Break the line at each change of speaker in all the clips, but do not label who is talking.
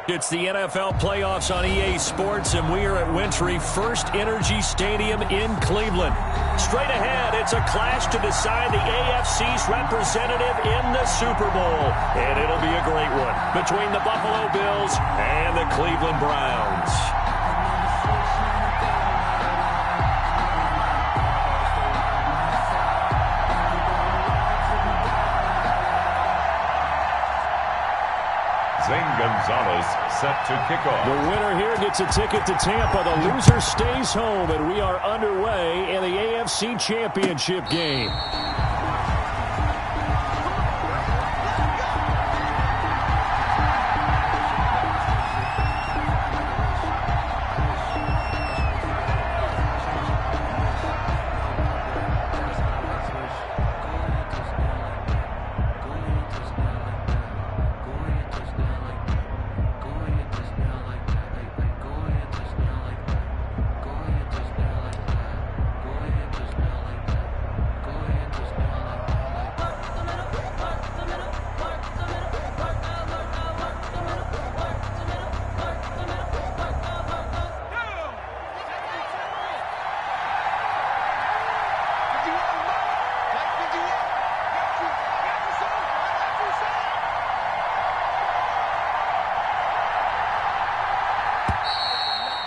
It's the NFL playoffs on EA Sports, and we are at Wintry First Energy Stadium in Cleveland. Straight ahead, it's a clash to decide the AFC's representative in the Super Bowl. And it'll be a great one between the Buffalo Bills and the Cleveland Browns.
Zane Gonzalez set to kick off.
The winner here gets a ticket to Tampa. The loser stays home, and we are underway in the AFC Championship game.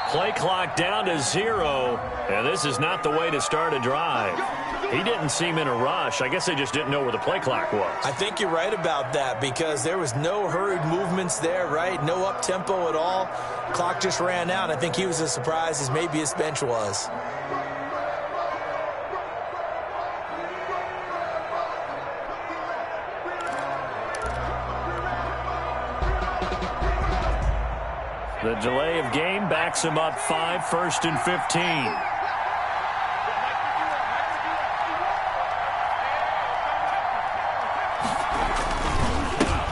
Play clock down to 0, and this is not the way to start a drive. He didn't seem in a rush. I guess they just didn't know where the play clock was.
I think you're right about that because there was no hurried movements there, right? No up-tempo at all. Clock just ran out. I think he was as surprised as maybe his bench was.
The delay of game backs him up 5, 1st and 15.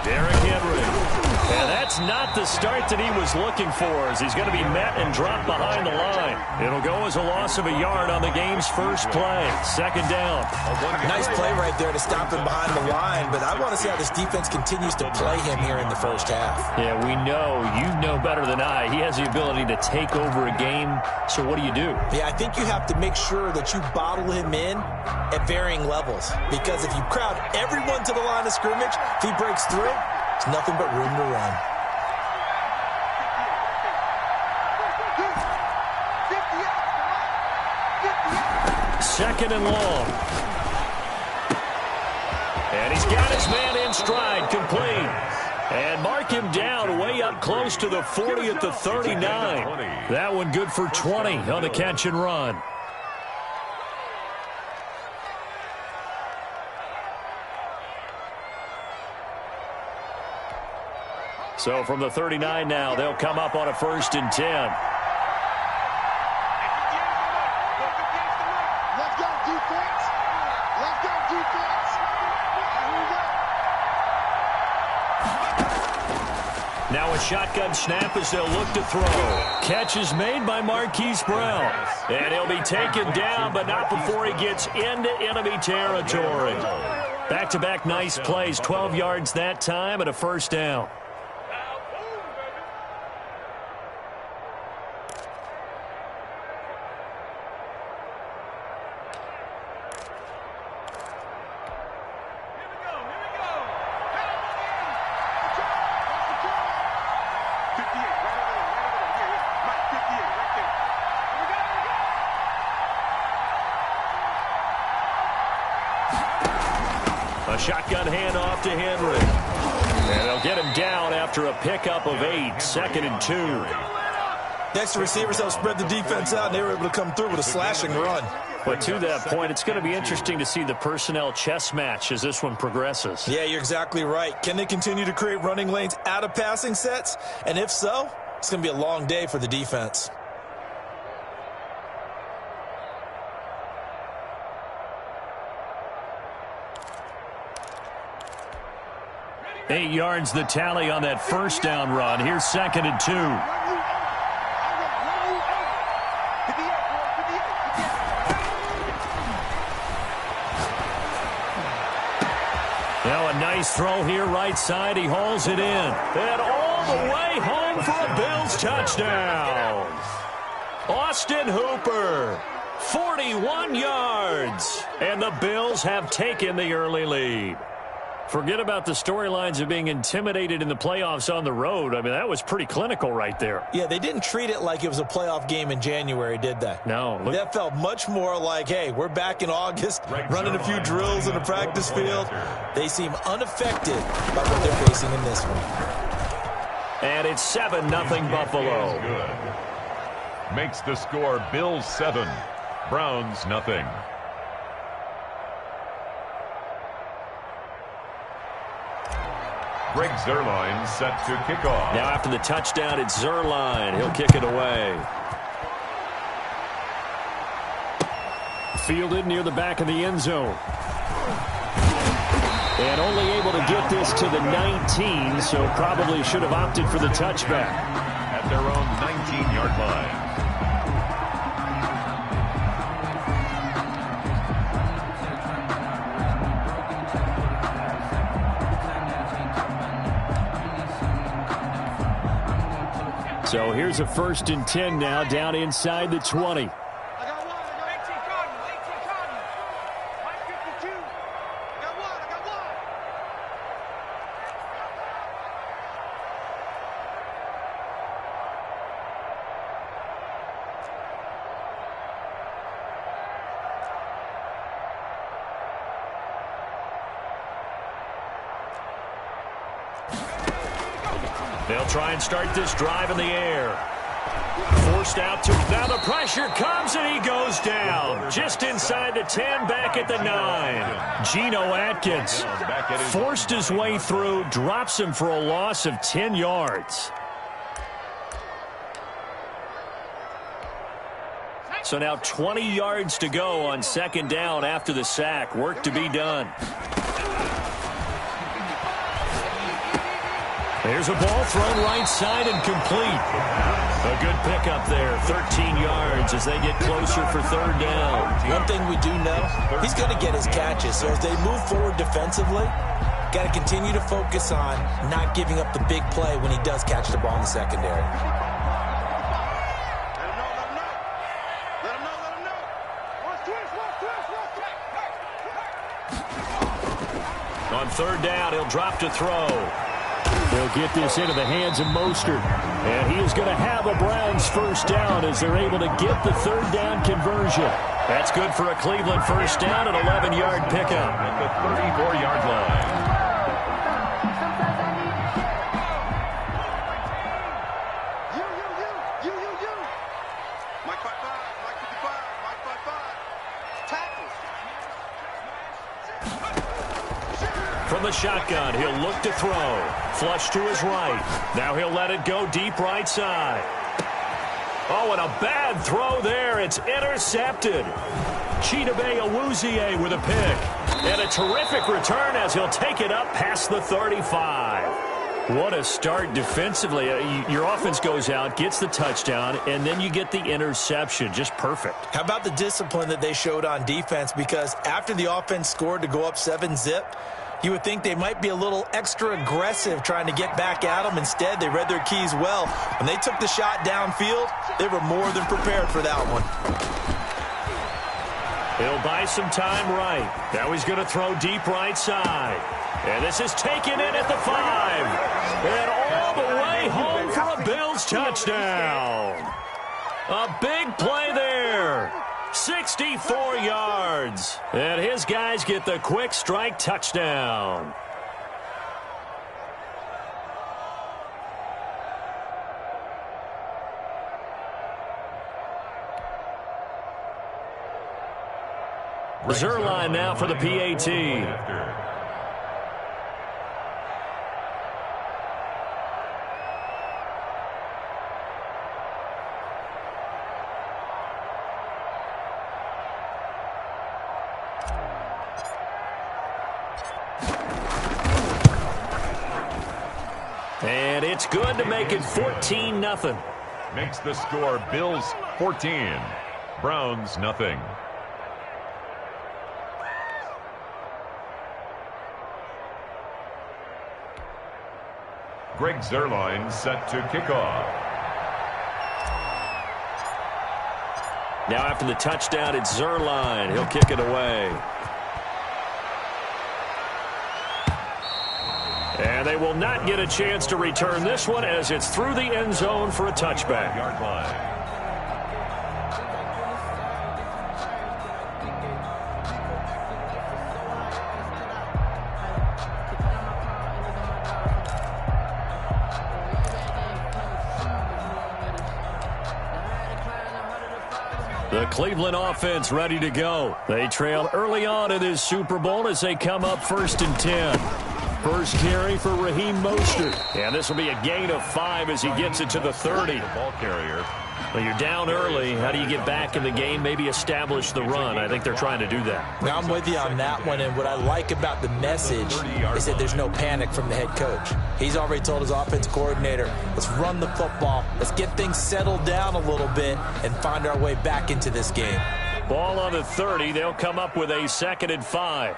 Derrick Henry. And that's not the start that he was looking for, as he's going to be met and dropped behind the line. It'll go as a loss of a yard on the game's first play. 2nd down.
Nice play right there to stop him behind the line, but I want to see how this defense continues to play him here in the first half.
Yeah, we know. You know better than I. He has the ability to take over a game, so what do you do?
Yeah, I think you have to make sure that you bottle him in at varying levels, because if you crowd everyone to the line of scrimmage, if he breaks through, it's nothing but room to run.
Second and long. And he's got his man in stride, complete. And mark him down way up close to the 40 at the 39. That one good for 20 on the catch and run. So from the 39 now, they'll come up on a 1st and 10. Now a shotgun snap as they'll look to throw. Catch is made by Marquise Brown. And he'll be taken down, but not before he gets into enemy territory. Back-to-back nice plays, 12 yards that time and a 1st down. A shotgun handoff to Henry. And they'll get him down after a pickup of 8, 2nd and 2.
Next, the receivers helped spread the defense out, and they were able to come through with a slashing run.
But to that point, it's going to be interesting to see the personnel chess match as this one progresses.
Yeah, you're exactly right. Can they continue to create running lanes out of passing sets? And if so, it's going to be a long day for the defense.
Eight yards the tally on that 1st down run. Here's 2nd and 2. Now a nice His throw here right side. He hauls it in. And all the way home for a Bills touchdown. Austin Hooper, 41 yards. And the Bills have taken the early lead. Forget about the storylines of being intimidated in the playoffs on the road. I mean, that was pretty clinical right there.
Yeah, they didn't treat it like it was a playoff game in January, did they?
No.
That felt much more like, hey, we're back in August, running a few drills in the practice field. They seem unaffected by what they're facing in this one.
And it's 7-0 Buffalo.
Makes the score Bills 7, Browns nothing. Greg Zuerlein set to kick off.
Now after the touchdown, it's Zuerlein. He'll kick it away. Fielded near the back of the end zone. And only able to get this to the 19, so probably should have opted for the touchback.
At their own 19-yard line.
So here's a 1st and 10 now, down inside the 20. They'll try and start this drive in the air. Forced out to now the pressure comes and he goes down. Just inside the 10, back at the 9. Geno Atkins forced his way through, drops him for a loss of 10 yards. So now 20 yards to go on 2nd down after the sack. Work to be done. There's a ball thrown right side and complete. A good pickup there, 13 yards as they get closer for 3rd down.
One thing we do know, he's going to get his catches. So as they move forward defensively, got to continue to focus on not giving up the big play when he does catch the ball in the secondary.
On 3rd down, he'll drop to throw. They'll get this into the hands of Mostert. And he is going to have a Browns 1st down as they're able to get the 3rd down conversion. That's good for a Cleveland 1st down, an 11-yard pickup.
At the 34-yard line.
From the shotgun, he'll look to throw. Flush to his right. Now he'll let it go deep right side. Oh, and a bad throw there. It's intercepted. Chidobe Awuzie with a pick. And a terrific return as he'll take it up past the 35. What a start defensively. Your offense goes out, gets the touchdown, and then you get the interception. Just perfect.
How about the discipline that they showed on defense? Because after the offense scored to go up 7-zip, you would think they might be a little extra aggressive trying to get back at them. Instead, they read their keys well. When they took the shot downfield, they were more than prepared for that one.
He'll buy some time right. Now he's going to throw deep right side. And this is taken in at the 5. And all the way home for a Bills touchdown. A big play there. 64 yards. And his guys get the quick strike touchdown. Zuerlein now for the PAT. And it's good to make it 14-0.
Makes the score Bills 14, Browns nothing. Greg Zuerlein set to kick off.
Now after the touchdown, it's Zuerlein. He'll kick it away. And they will not get a chance to return this one as it's through the end zone for a touchback.
Yard line.
The Cleveland offense ready to go. They trail early on in this Super Bowl as they come up 1st and 10. First carry for Raheem Mostert. And this will be a gain of 5 as he gets it to the 30.
The ball carrier.
Well, you're down early. How do you get back in the game? Maybe establish the run. I think they're trying to do that.
Now I'm with you on that one, and what I like about the message is that there's no panic from the head coach. He's already told his offensive coordinator, let's run the football, let's get things settled down a little bit and find our way back into this game.
Ball on the 30. They'll come up with a 2nd and 5.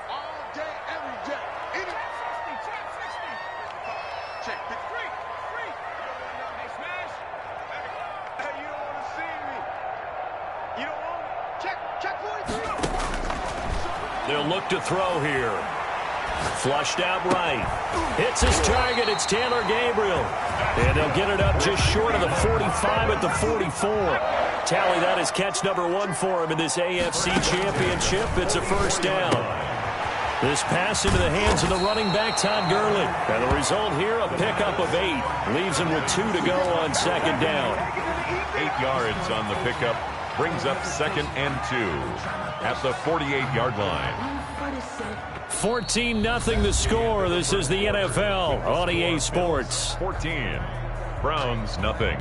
They'll look to throw here. Flushed out right. Hits his target. It's Taylor Gabriel. And they'll get it up just short of the 45 at the 44. Tally that is catch number 1 for him in this AFC Championship. It's a first down. This pass into the hands of the running back, Todd Gurley. And the result here, a pickup of 8. Leaves him with 2 to go on 2nd down.
8 yards on the pickup. Brings up 2nd and 2 at the 48-yard line.
14-0 the score. This is the NFL on EA Sports.
14. Browns nothing.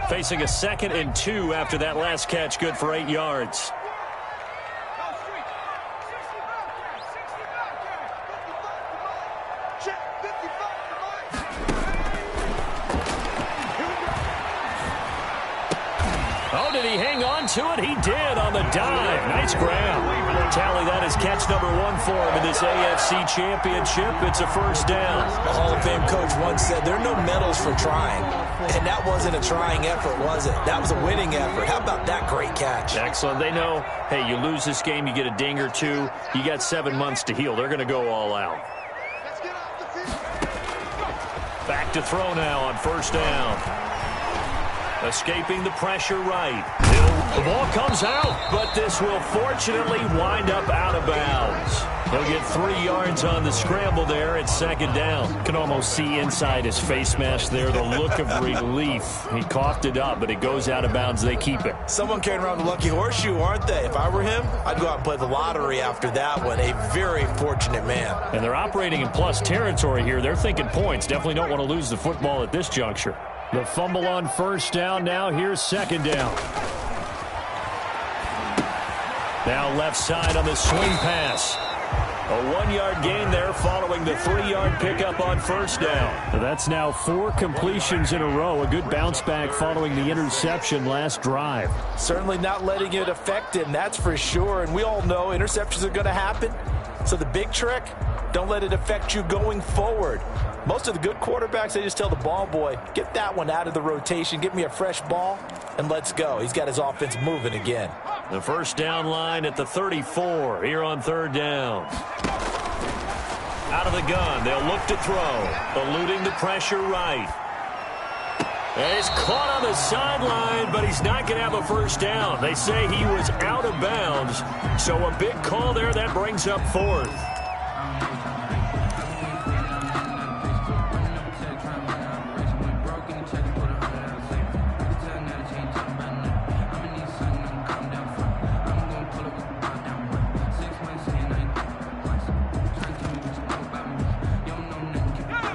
Facing a 2nd and 2 after that last catch, good for 8 yards. Oh, did he hang on to it? He did on the dive. Nice grab. Tally that is catch number 1 for him in this AFC Championship. It's a first down.
The Hall of Fame coach once said there are no medals for trying. And that wasn't a trying effort, was it? That was a winning effort. How about that great catch?
Excellent. They know, hey, you lose this game, you get a ding or 2. You got 7 months to heal. They're going to go all out. Back to throw now on first down. Escaping the pressure right. The ball comes out, but this will fortunately wind up out of bounds. He'll get 3 yards on the scramble there at 2nd down. You can almost see inside his face mask there the look of relief. He coughed it up, but it goes out of bounds. They keep it.
Someone carrying around the lucky horseshoe, aren't they? If I were him, I'd go out and play the lottery after that one. A very fortunate man.
And they're operating in plus territory here. They're thinking points. Definitely don't want to lose the football at this juncture. The fumble on first down. Now here's 2nd down. Now left side on the swing pass. A 1-yard gain there following the 3-yard pickup on first down. That's now 4 completions in a row. A good bounce back following the interception last drive.
Certainly not letting it affect him, that's for sure. And we all know interceptions are going to happen. So the big trick, don't let it affect you going forward. Most of the good quarterbacks, they just tell the ball boy, get that one out of the rotation, get me a fresh ball, and let's go. He's got his offense moving again.
The first down line at the 34 here on 3rd down. Out of the gun, they'll look to throw, eluding the pressure right. And he's caught on the sideline, but he's not going to have a first down. They say he was out of bounds, so a big call there that brings up 4th.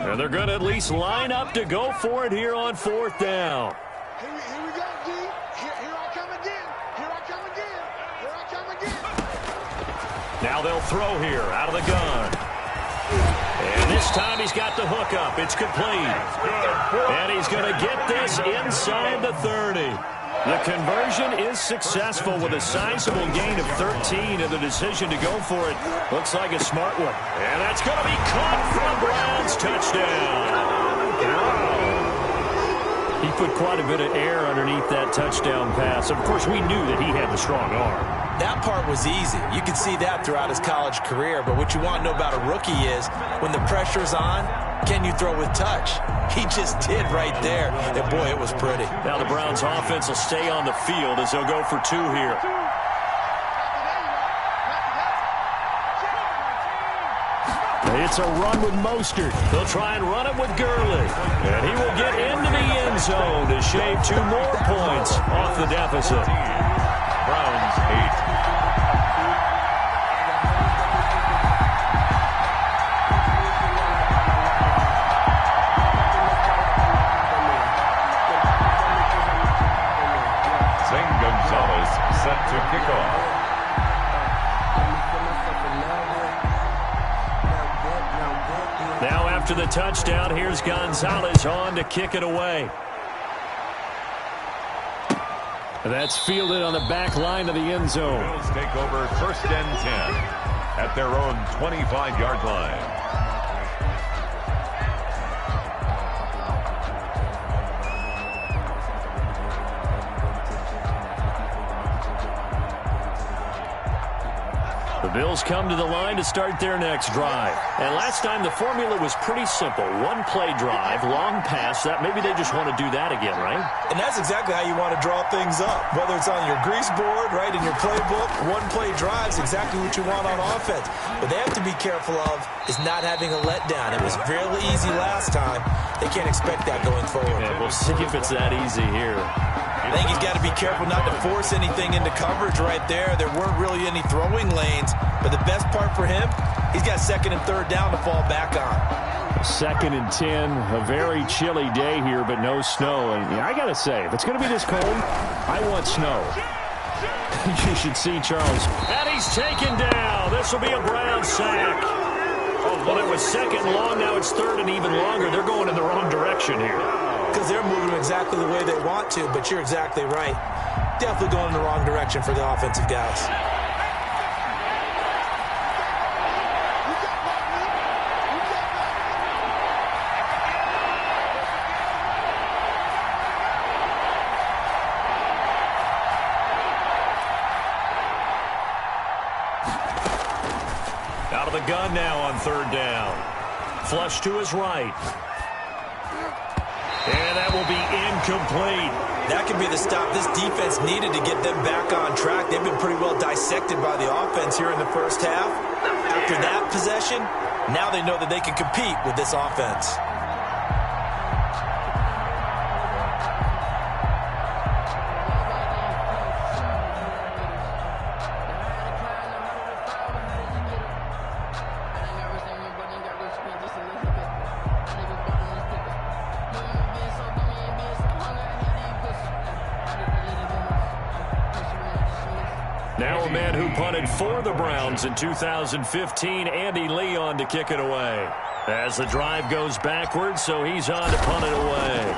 And they're going to at least line up to go for it here on 4th down.
Here we go, D. Here I come again. Here I come again. Here I come again.
Now they'll throw here out of the gun. And this time he's got the hook up. It's complete. And he's going to get this inside the 30. The conversion is successful with a sizable gain of 13, and the decision to go for it looks like a smart one. And that's going to be caught for the Browns. Touchdown. He put quite a bit of air underneath that touchdown pass. Of course, we knew that he had the strong arm.
That part was easy. You could see that throughout his college career. But what you want to know about a rookie is when the pressure's on, can you throw with touch? He just did right there. And, boy, it was pretty.
Now the Browns offense will stay on the field as they'll go for 2 here. It's a run with Mostert. They'll try and run it with Gurley. And he will get into the end zone to shave 2 more points off the deficit.
Browns 8. Set to kick off.
Now after the touchdown, here's Gonzalez on to kick it away. That's fielded on the back line of the end zone.
Bills take over 1st and 10 at their own 25-yard line.
Bills come to the line to start their next drive. And last time the formula was pretty simple. 1 play drive, long pass. That maybe they just want to do that again, right?
And that's exactly how you want to draw things up. Whether it's on your grease board, right, in your playbook, 1 play drive is exactly what you want on offense. What they have to be careful of is not having a letdown. It was fairly easy last time. They can't expect that going forward.
Yeah, we'll see if it's that easy here.
I think he's got to be careful not to force anything into coverage right there. There weren't really any throwing lanes, but the best part for him, he's got 2nd and 3rd down to fall back on.
2nd and 10, a very chilly day here, but no snow. And yeah, I got to say, if it's going to be this cold, I want snow. You should see Charles. And he's taken down. This will be a Brown sack. Well, it was 2nd and long. Now it's 3rd and even longer. They're going in the wrong direction here.
Because they're moving exactly the way they want to, but you're exactly right. Definitely going in the wrong direction for the offensive guys.
Out of the gun now on 3rd down. Flush to his right. And that will be incomplete.
That could be the stop this defense needed to get them back on track. They've been pretty well dissected by the offense here in the first half. After that possession, now they know that they can compete with this offense.
Now a man who punted for the Browns in 2015, Andy Leon, to kick it away. As the drive goes backwards, so he's on to punt it away.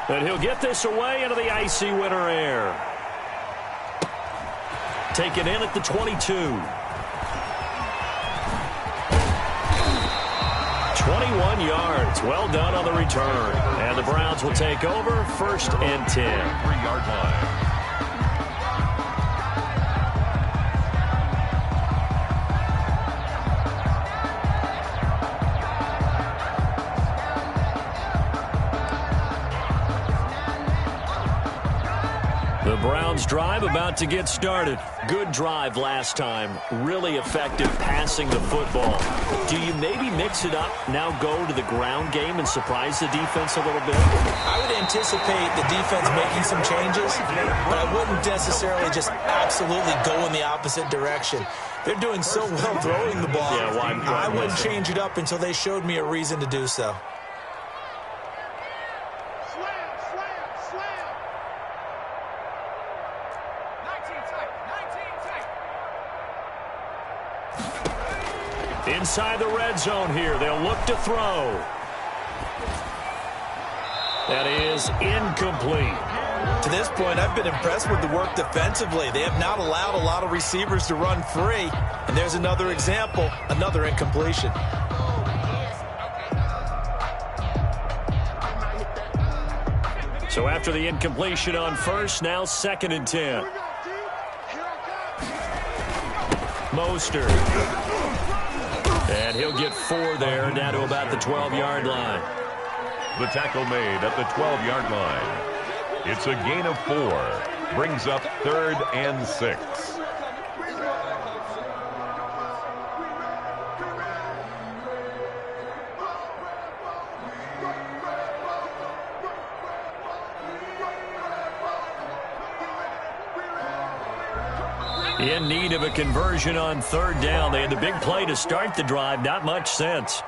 And he'll get this away into the icy winter air. Taken in at the 22. 21 yards. Well done on the return. And the Browns will take over 1st and 10.
3-yard line.
The Browns drive about to get started. Good drive last time. Really effective passing the football. Do you maybe mix it up, now go to the ground game and surprise the defense a little bit?
I would anticipate the defense making some changes, but I wouldn't necessarily just absolutely go in the opposite direction. They're doing so well throwing the ball.
Yeah, why
I wouldn't change it up until they showed me a reason to do so.
Inside the red zone here. They'll look to throw. That is incomplete.
To this point, I've been impressed with the work defensively. They have not allowed a lot of receivers to run free. And there's another example, another incompletion.
So after the incompletion on first, now 2nd and 10. Mostert. And he'll get 4 there, down to about the 12-yard line.
The tackle made at the 12-yard line. It's a gain of 4. Brings up 3rd and 6.
In need of a conversion on 3rd down. They had the big play to start the drive. Not much sense.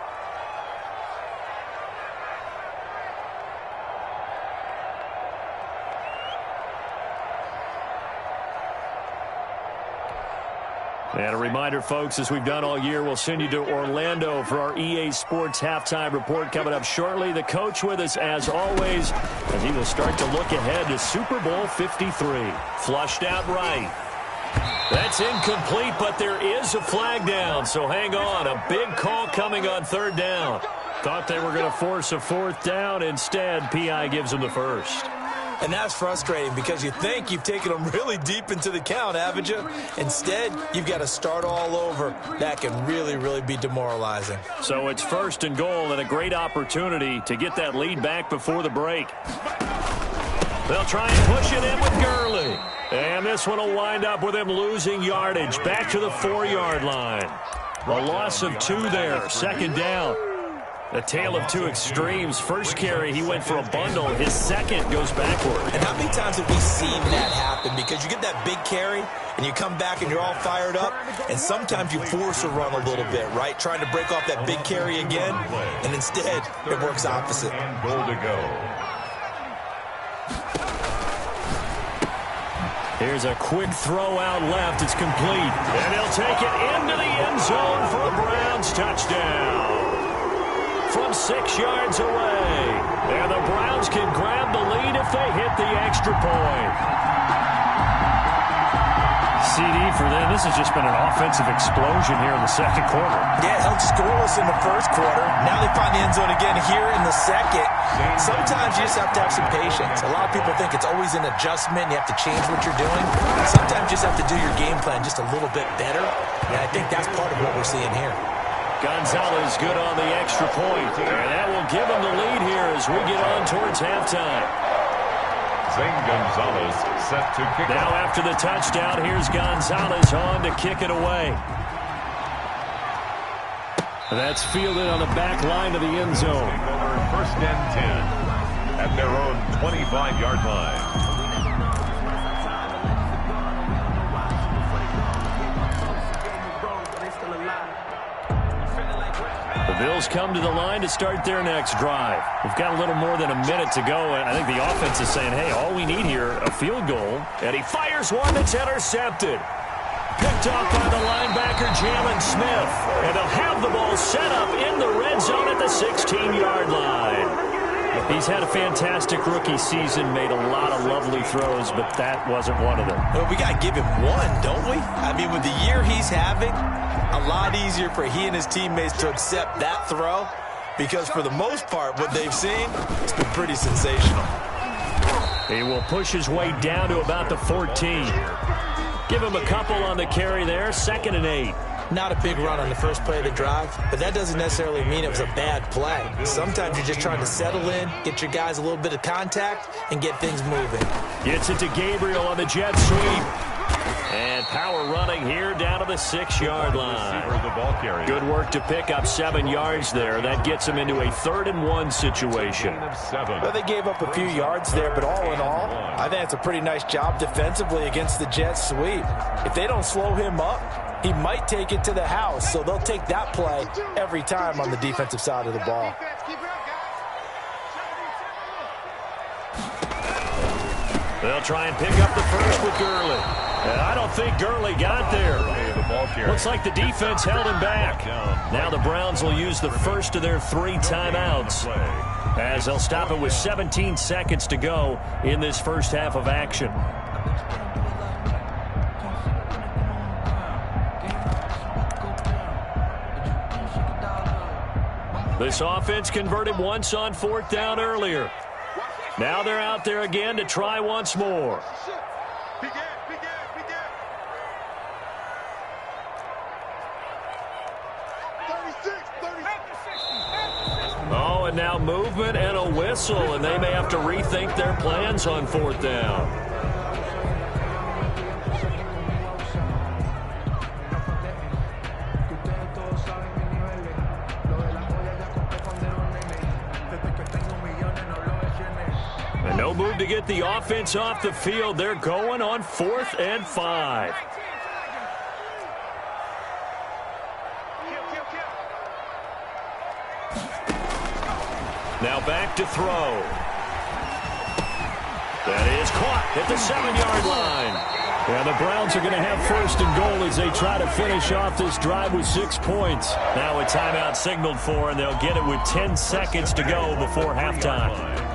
And a reminder, folks, as we've done all year, we'll send you to Orlando for our EA Sports halftime report coming up shortly. The coach with us, as always, and he will start to look ahead to Super Bowl 53. Flushed out right. That's incomplete, but there is a flag down, so hang on. A big call coming on 3rd down. Thought they were going to force a 4th down. Instead, PI gives them the 1st.
And that's frustrating because you think you've taken them really deep into the count, haven't you? Instead, you've got to start all over. That can really, really be demoralizing.
So it's 1st and goal and a great opportunity to get that lead back before the break. They'll try and push it in with Gurley. And this one will wind up with him losing yardage back to the 4-yard line. A loss of 2 there, 2nd down. A tale of 2 extremes. First carry, he went for a bundle. His second goes backward.
And how many times have we seen that happen? Because you get that big carry, and you come back and you're all fired up, and sometimes you force a run a little bit, right? Trying to break off that big carry again, and instead it works opposite.
And goal to go.
Here's a quick throw out left. It's complete. And he'll take it into the end zone for a Browns touchdown. From 6 yards away. And the Browns can grab the lead if they hit the extra point. CD for them. This has just been an offensive explosion here in the 2nd quarter.
Yeah, held scoreless in the 1st quarter. Now they find the end zone again here in the 2nd. Sometimes you just have to have some patience. A lot of people think it's always an adjustment. You have to change what you're doing. Sometimes you just have to do your game plan just a little bit better. And I think that's part of what we're seeing here.
Gonzalez good on the extra point. And that will give him the lead here as we get on towards halftime.
Zane Gonzalez set to kick.
Now after the touchdown, here's Gonzalez on to kick it away. That's fielded on the back line of the end zone.
1st and 10 at their own 25-yard line.
The Bills come to the line to start their next drive. We've got a little more than a minute to go, and I think the offense is saying, hey, all we need here, a field goal. And he fires one that's intercepted. Picked off by the linebacker, Jalen Smith. And they'll have the ball set up in the red zone at the 16-yard line. He's had a fantastic rookie season, made a lot of lovely throws, but that wasn't one of them.
Well, we got to give him one, don't we? I mean, with the year he's having, a lot easier for he and his teammates to accept that throw because for the most part, what they've seen, it's been pretty sensational.
He will push his way down to about the 14. Give him a couple on the carry there, 2nd and 8.
Not a big run on the first play of the drive, but that doesn't necessarily mean it was a bad play. Sometimes you're just trying to settle in, get your guys a little bit of contact, and get things moving.
Gets it to Gabriel on the jet sweep. And power running here down to the 6-yard line. Good work to pick up 7 yards there. That gets them into a 3rd and 1 situation.
Well, they gave up a few yards there, but all in all, I think it's a pretty nice job defensively against the jet sweep. If they don't slow him up, he might take it to the house, so they'll take that play every time on the defensive side of the ball.
They'll try and pick up the first with Gurley. I don't think Gurley got there. Looks like the defense held him back. Now the Browns will use the first of their 3 timeouts, as they'll stop it with 17 seconds to go in this first half of action. This offense converted once on 4th down earlier. Now they're out there again to try once more. Oh, and now movement and a whistle, and they may have to rethink their plans on 4th down. And no move to get the offense off the field. They're going on 4th and 5. Now back to throw. That is caught at the 7-yard line. Yeah, the Browns are going to have 1st and goal as they try to finish off this drive with 6 points. Now a timeout signaled for, and they'll get it with 10 seconds to go before halftime.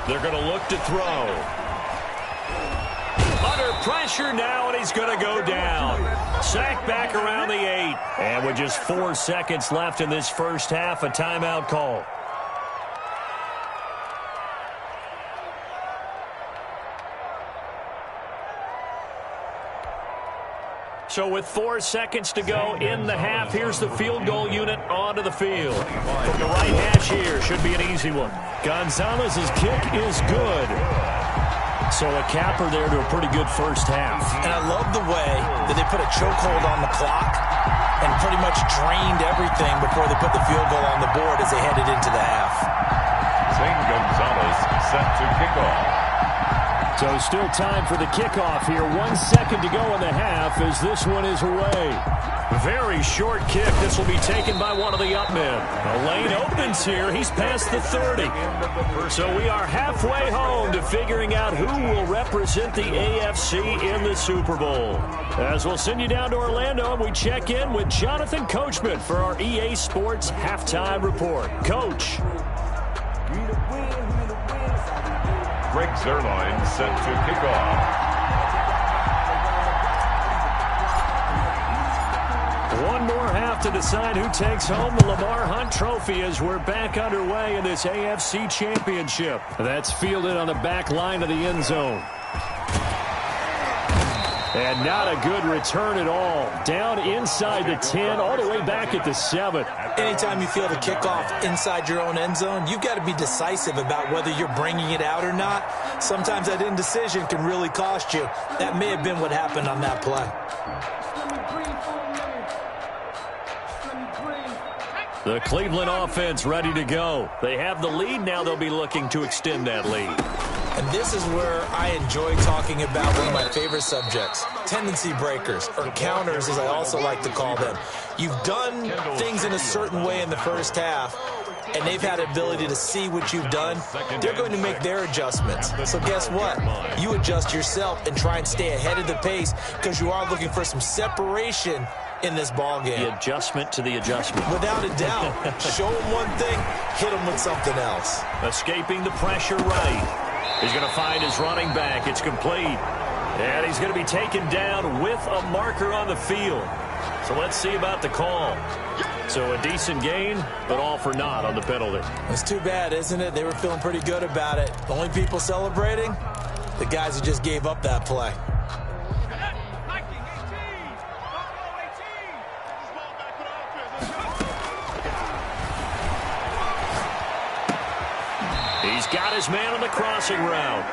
They're going to look to throw. Under pressure now, and he's going to go down. Sacked back around the 8. And with just 4 seconds left in this first half, a timeout call. So with 4 seconds to go in the half, here's the field goal unit onto the field. From the right hash here, should be an easy one. Gonzalez's kick is good. So a capper there to a pretty good first half.
And I love the way that they put a chokehold on the clock and pretty much drained everything before they put the field goal on the board as they headed into the half.
Zane Gonzalez set to kick off.
So still time for the kickoff here. 1 second to go in the half as this one is away. Very short kick. This will be taken by one of the up men. The lane opens here. He's past the 30. So we are halfway home to figuring out who will represent the AFC in the Super Bowl. As we'll send you down to Orlando, and we check in with Jonathan Coachman for our EA Sports Halftime Report. Coach.
Greg Zuerlein set to kick off.
One more half to decide who takes home the Lamar Hunt Trophy as we're back underway in this AFC Championship. That's fielded on the back line of the end zone. And not a good return at all. Down inside the 10, all the way back at the 7.
Anytime you field a kickoff inside your own end zone, you've got to be decisive about whether you're bringing it out or not. Sometimes that indecision can really cost you. That may have been what happened on that play.
The Cleveland offense ready to go. They have the lead. Now they'll be looking to extend that lead.
And this is where I enjoy talking about one of my favorite subjects, tendency breakers, or counters as I also like to call them. You've done things in a certain way in the first half, and they've had the ability to see what you've done. They're going to make their adjustments. So guess what? You adjust yourself and try and stay ahead of the pace because you are looking for some separation in this ball game.
The adjustment to the adjustment.
Without a doubt. Show them one thing, hit them with something else.
Escaping the pressure right. He's going to find his running back. It's complete. And he's going to be taken down with a marker on the field. So let's see about the call. So a decent gain, but all for naught on the penalty.
It's too bad, isn't it? They were feeling pretty good about it. The only people celebrating, the guys who just gave up that play.
He's got his man on the crossing route.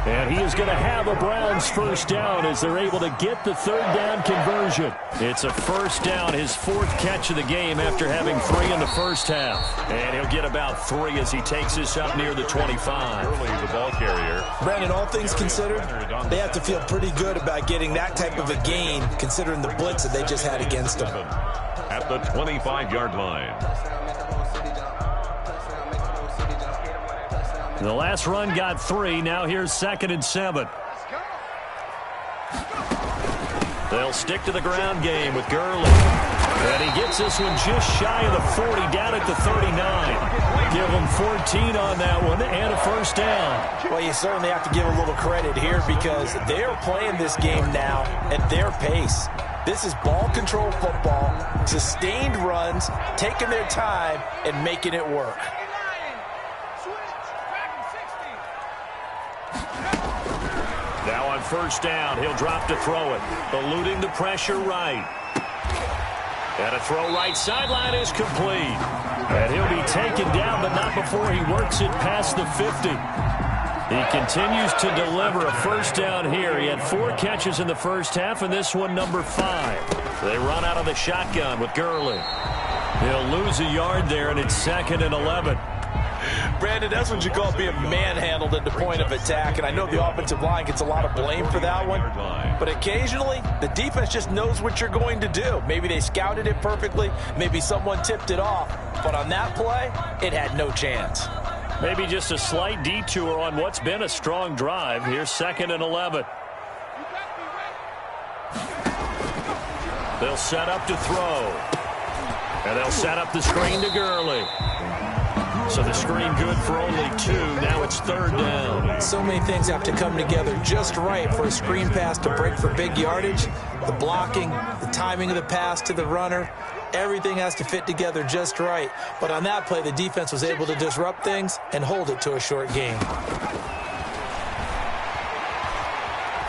And he is going to have a Browns first down as they're able to get the third down conversion. It's a first down, his fourth catch of the game after having 3 in the first half. And he'll get about 3 as he takes this up near the 25.
Early, the ball carrier.
Brandon, all things considered, they have to feel pretty good about getting that type of a gain considering the blitz that they just had against them.
At the 25-yard line.
The last run got 3. Now here's 2nd and 7. They'll stick to the ground game with Gurley. And he gets this one just shy of the 40, down at the 39. Give him 14 on that one and a first down.
Well, you certainly have to give a little credit here because they're playing this game now at their pace. This is ball control football, sustained runs, taking their time, and making it work.
Now on first down, he'll drop to throw it, eluding the pressure right. And a throw right sideline is complete. And he'll be taken down, but not before he works it past the 50. He continues to deliver a first down here. He had 4 catches in the first half, and this one number 5. They run out of the shotgun with Gurley. He'll lose a yard there, and it's 2nd and 11.
Brandon, that's what you call being manhandled at the point of attack, and I know the offensive line gets a lot of blame for that one, but occasionally the defense just knows what you're going to do. Maybe they scouted it perfectly, maybe someone tipped it off, but on that play, it had no chance.
Maybe just a slight detour on what's been a strong drive. Here's 2nd and 11. They'll set up to throw, and they'll set up the screen to Gurley. So the screen good for only 2. Now it's 3rd down.
So many things have to come together just right for a screen pass to break for big yardage. The blocking, the timing of the pass to the runner, everything has to fit together just right. But on that play, the defense was able to disrupt things and hold it to a short gain.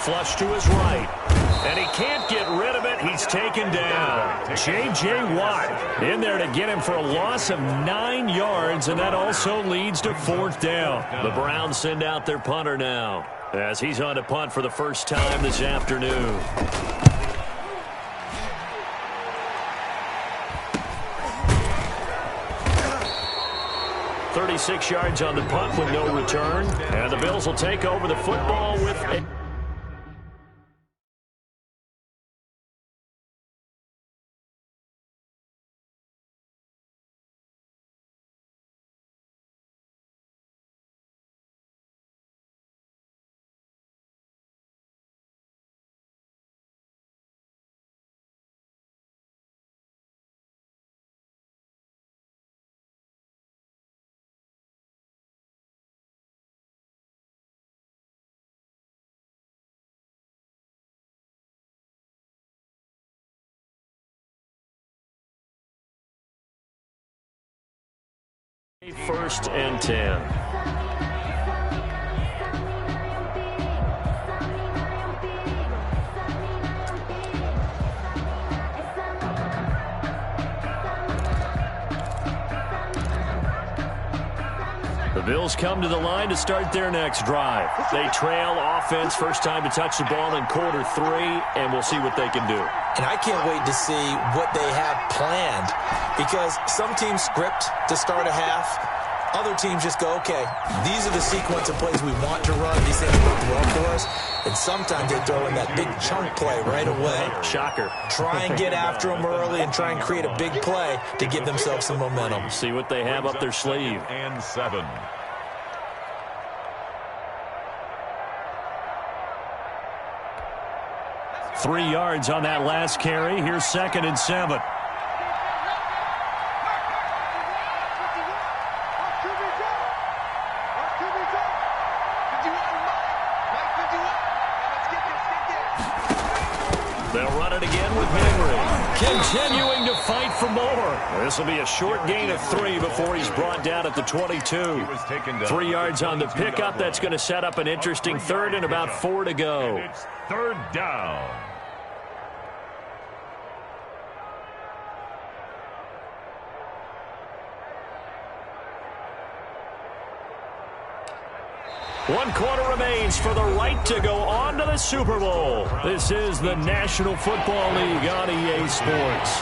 Flush to his right. And he can't get rid of it. He's taken down. J.J. Watt in there to get him for a loss of 9 yards, and that also leads to 4th down. The Browns send out their punter now as he's on to punt for the first time this afternoon. "36 yards on the punt with no return, and the Bills will take over the football with a First and 10. The Bills come to the line to start their next drive. They trail offense, first time to touch the ball in Q3, and we'll see what they can do.
And I can't wait to see what they have planned, because some teams script to start a half. Other teams just go, okay, these are the sequence of plays we want to run. These things work well for us. And sometimes they throw in that big chunk play right away.
Shocker.
Try and get after them early and try and create a big play to give themselves some momentum.
See what they have up their sleeve.
And 7.
Three yards on that last carry. Here's 2nd and 7. They'll run it again with Henry. Continuing to fight for more. This will be a short gain of 3 before he's brought down at the 22. 3 yards on the pickup. That's going to set up an interesting 3rd and about 4 to go.
It's 3rd down.
1 quarter remains for the right to go on to the Super Bowl. This is the National Football League on EA Sports.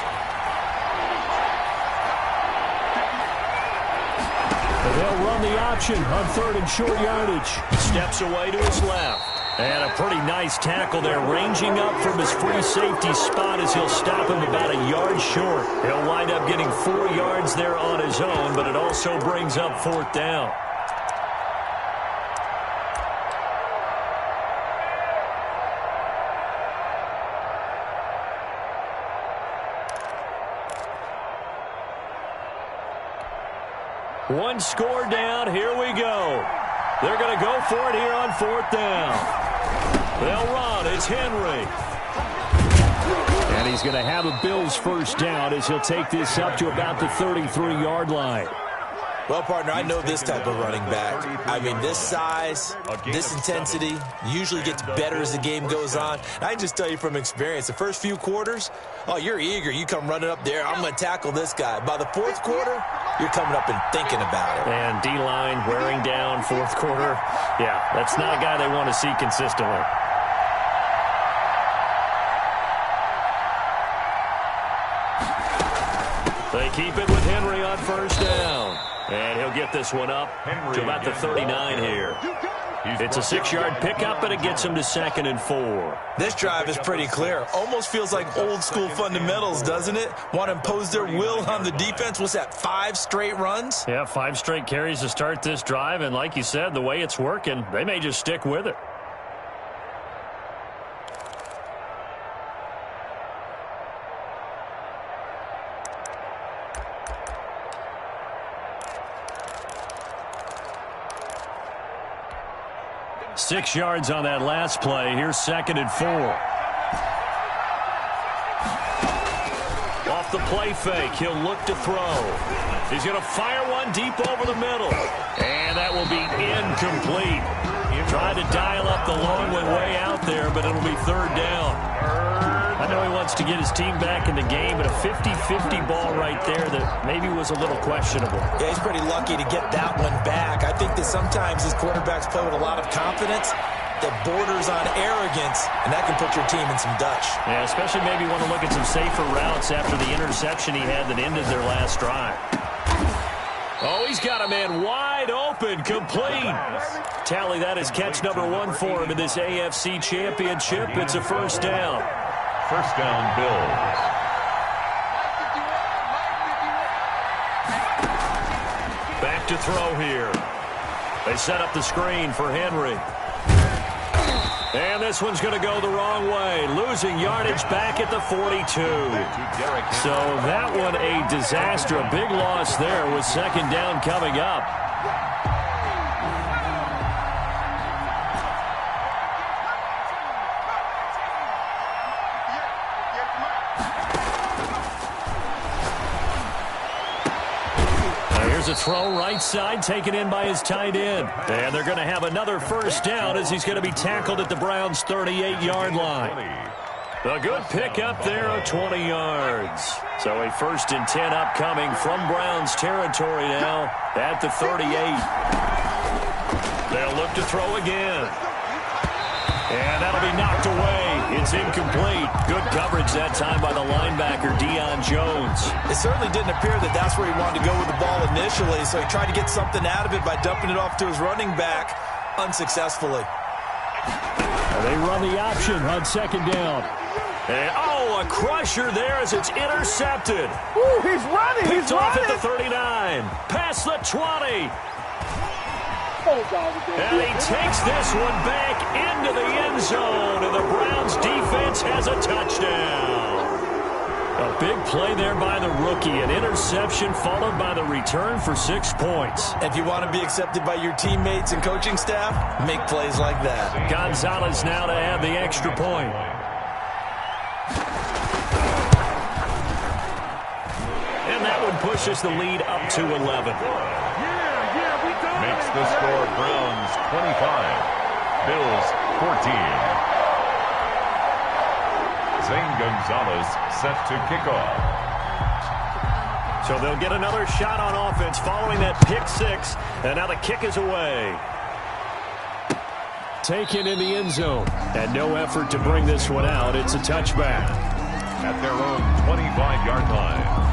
They'll run the option on 3rd and short yardage. Steps away to his left. And a pretty nice tackle there, ranging up from his free safety spot as he'll stop him about a yard short. He'll wind up getting 4 yards there on his own, but it also brings up 4th down. One score down. Here we go. They're going to go for it here on 4th down. They'll run. It's Henry. And he's going to have a Bills first down as he'll take this up to about the 33-yard line.
Well, partner, I know this type of running back. I mean, this size, this intensity usually gets better as the game goes on. And I can just tell you from experience, the first few quarters, oh, you're eager. You come running up there, I'm going to tackle this guy. By the 4th quarter, you're coming up and thinking about it.
And D-line wearing down 4th quarter. Yeah, that's not a guy they want to see consistently. They keep it with Henry on 1st down. And he'll get this one up to about the 39 here. It's a 6-yard pickup, and it gets him to 2nd and 4.
This drive is pretty clear. Almost feels like old-school fundamentals, doesn't it? Want to impose their will on the defense. What's that, 5 straight runs?
Yeah, 5 straight carries to start this drive, and like you said, the way it's working, they may just stick with it. Six yards on that last play. Here's 2nd and 4. Off the play fake, he'll look to throw. He's going to fire one deep over the middle. And that will be incomplete. Tried to dial up the long one way out there, but it'll be 3rd down. I know he wants to get his team back in the game, but a 50-50 ball right there that maybe was a little questionable.
Yeah, he's pretty lucky to get that one back. I think that sometimes his quarterbacks play with a lot of confidence that borders on arrogance, and that can put your team in some Dutch.
Yeah, especially maybe want to look at some safer routes after the interception he had that ended their last drive. Oh, he's got a man wide open, complete. Tally, that is catch number 1 for him in this AFC Championship. It's a 1st down.
1st down, Bills.
Back to throw here. They set up the screen for Henry. And this one's going to go the wrong way. Losing yardage back at the 42. So that one a disaster. A big loss there with 2nd down coming up. Here's a throw right side taken in by his tight end. And they're going to have another 1st down as he's going to be tackled at the Browns' 38-yard line. A good pickup there of 20 yards. So a 1st and 10 upcoming from Browns territory now at the 38. They'll look to throw again. And that'll be knocked away. It's incomplete. Good coverage that time by the linebacker, Deion Jones.
It certainly didn't appear that that's where he wanted to go with the ball initially, so he tried to get something out of it by dumping it off to his running back unsuccessfully.
They run the option on 2nd down. And, oh, a crusher there as it's intercepted.
Ooh, he's running.
Picked off at the 39. Past the 20. And he takes this one back into the end zone, and the Browns defense has a touchdown. A big play there by the rookie, an interception followed by the return for 6 points.
If you want to be accepted by your teammates and coaching staff, make plays like that.
Gonzalez now to add the extra point. And that one pushes the lead up to 11.
Makes the score Browns 25, Bills 14. Zane Gonzalez set to kick off.
So they'll get another shot on offense following that pick 6, and now the kick is away. taken in the end zone. And no effort to bring this one out. It's a touchback.
At their own 25-yard line.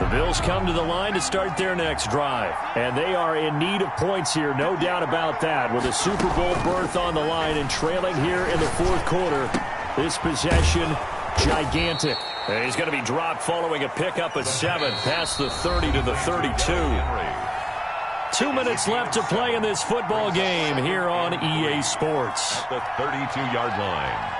The Bills come to the line to start their next drive. And they are in need of points here, no doubt about that. With a Super Bowl berth on the line and trailing here in the fourth quarter. This possession, gigantic. And he's going to be dropped following a pickup of 7 past the 30 to the 32. 2 minutes left to play in this football game here on EA Sports.
At the 32-yard line.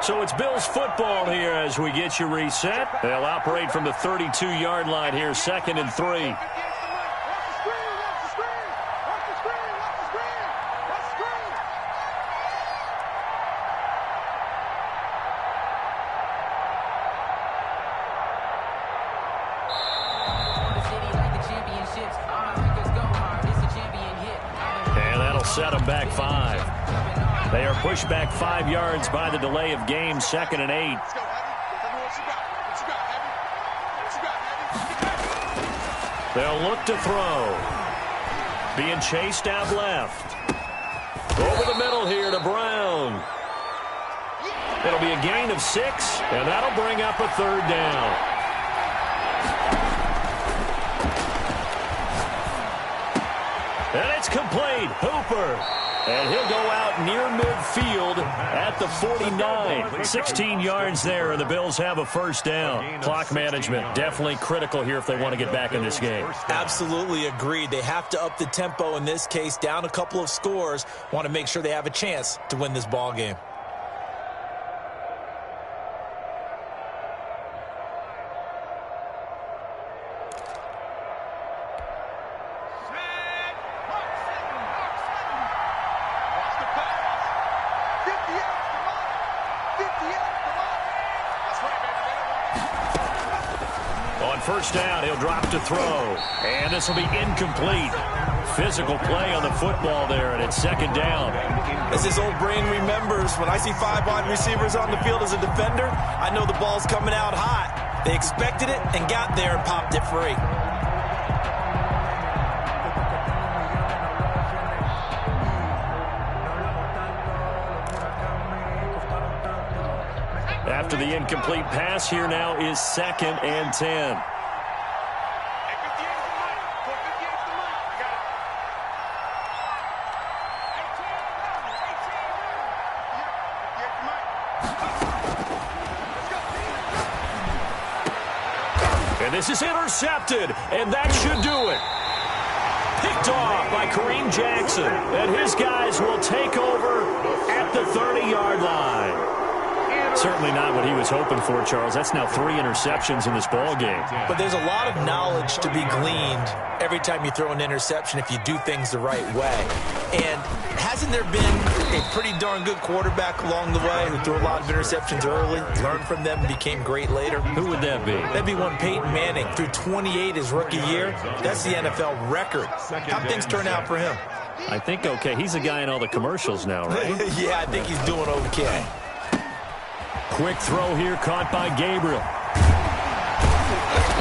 So it's Bills football here as we get you reset. They'll operate from the 32-yard line here, 2nd and 3. And that'll set them back 5. They are pushed back 5 yards by the delay of game, 2nd and 8. They'll look to throw. Being chased out left. Over the middle here to Brown. It'll be a gain of 6, and that'll bring up a 3rd down. And it's complete. Hooper. And he'll go out near midfield at the 49. 16 yards there, and the Bills have a 1st down. Clock management definitely critical here if they want to get back in this game.
Absolutely agreed. They have to up the tempo in this case, down a couple of scores. Want to make sure they have a chance to win this ball game.
First down, he'll drop to throw. And this will be incomplete. Physical play on the football there, and it's 2nd down.
As his old brain remembers, when I see 5 wide receivers on the field as a defender, I know the ball's coming out hot. They expected it and got there and popped it free.
After the incomplete pass, here now is 2nd and 10. And this is intercepted, and that should do it. Picked off by Kareem Jackson, and his guys will take over at the 30-yard line. Certainly not what he was hoping for, Charles. That's now 3 interceptions in this ball game.
But there's a lot of knowledge to be gleaned every time you throw an interception if you do things the right way. And hasn't there been a pretty darn good quarterback along the way who threw a lot of interceptions early, learned from them, and became great later?
Who would that be?
That'd be one Peyton Manning. Threw 28 his rookie year. That's the NFL record. How things turn out for him?
I think okay. He's a guy in all the commercials now, right?
Yeah, I think he's doing okay.
Quick throw here, caught by Gabriel.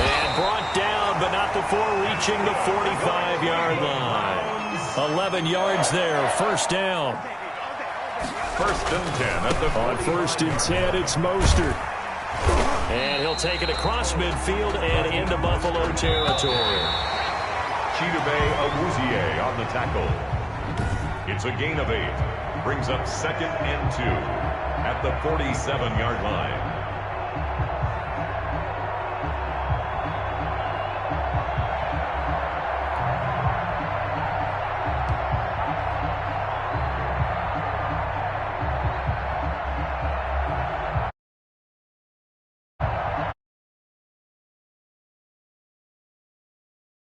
And brought down, but not before reaching the 45-yard line. 11 yards there, 1st down.
1st and 10 at the
On 1st and 10, it's Mostert. And he'll take it across midfield and into Buffalo territory.
Chidobe Awuzie on the tackle. It's a gain of 8. Brings up 2nd and 2 at the 47-yard line.